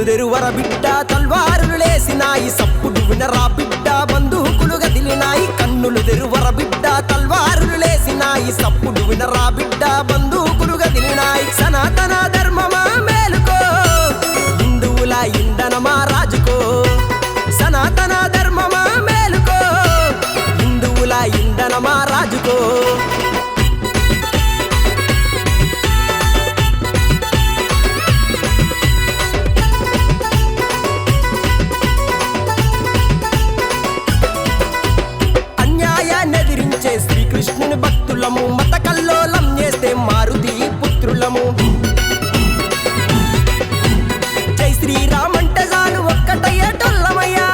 తెరువర బిడ్డ తల్వారులు లేసినాయి సప్పుడు వినరా బిడ్డ బంధుకులు గదిలినాయి కన్నులు తెరువర బిడ్డ తల్వారులు లేసినాయి సప్పుడు వినరా బిడ్డ బంధుకులు గదిలినాయి సనాతన ధర్మమా మేలుకో హిందువుల ఇంధనమా రాజుకో సనాతన ధర్మమా మేలుకో హిందువుల ఇంధనమా రాజుకో శ్రీకృష్ణుని భక్తులము మత కల్లోలం చేస్తే మారుతి పుత్రులము జై శ్రీరామ్ అంటే చాలు ఒక్కటయ్యేటోళ్ళమయ్యా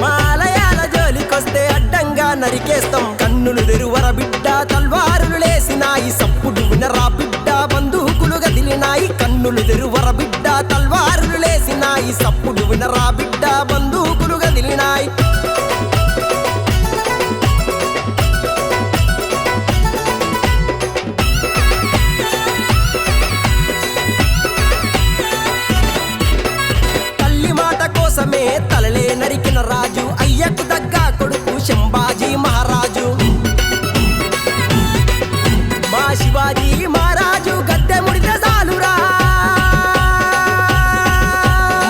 మాలయాల జోలికొస్తే అడ్డంగా నరికేస్తాం కన్నులు తెరువర బిడ్డ తల్వారులు లేసినాయి సప్పుడు వినరా బిడ్డ బంధుకులు గదిలినాయి కన్నులు తెరువర బిడ్డ తల్వారులు లేసినాయి సప్పుడు వినరా బిడ్డ బంధుకులు గదిలినాయి కోసమే తలలే నరికిన రాజు అయ్యకు దగ్గ కొడుకు శంభాజీ మహారాజు మా శివాజీ మహారాజు గద్దె ముడితే చాలురా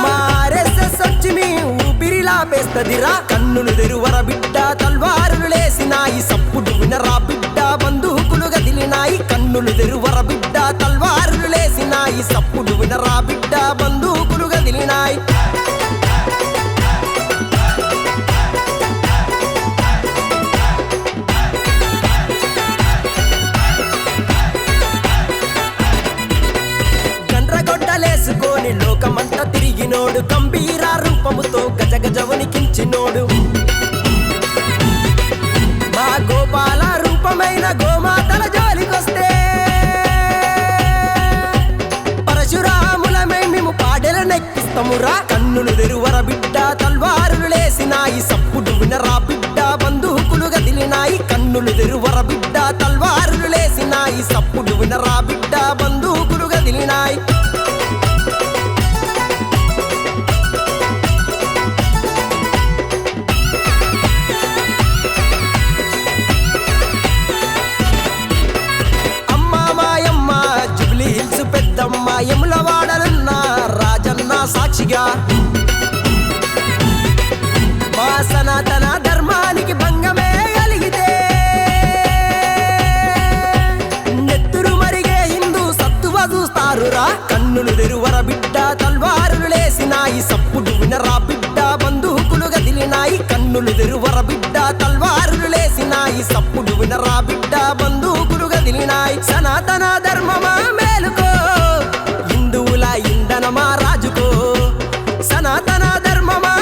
మారెస్సెస్ వచ్చి మీ ఊపిరిలా పేస్తదిరా కన్నులు తెరువర బిడ్డ తల్వారులు లేసినాయి సప్పుడు వినరా బిడ్డ బంధుకులు గదిలినాయి కన్నులు తెరువర బిడ్డ తల్వారులు లేసినాయి సప్పుడు వినరా బిడ్డ బంధుకులు గదిలినాయి గొడ్డలేసుకొని లోకమంతా తిరిగినోడు గంభీర రూపముతో గజగజ వణికించినోడు మా గోపాల రూపమైన గోమాతల జోలికొస్తే పరశురాములమే మేము పాడెలనెక్కిస్తామురా కన్నులు తెరువర బిడ్డ తల్వారులు లేసినాయి సప్పుడు వినరా బిడ్డ బంధుకులు గదిలినాయి కన్నులు తెరువర బిడ్డ తల్వారులు లేసినాయి సప్పుడు వినరా బిడ్డ బంధుకులు గదిలినాయి పెద్దమ్మ యముల వాడలన్న రాజన్న సాక్షిగా మా సనాతన ధర్మానికి భంగమే కలిగితే నెత్తురు మరిగే హిందూ సత్తువ చూస్తారురా కన్నులు తెరువర బిడ్డ తల్వారులు లేసినాయి సప్పుడు వినరా బిడ్డ బంధుకులు గదిలినాయి కన్నులు తెరువర బిడ్డ తల్వారులు లేసినాయి సప్పుడు వినరా బిడ్డ బంధుకులు గదిలినాయి సనాతన ధర్మమా మేలుకో హిందువుల ఇంధనమా రాజుకో సనాతన ధర్మమా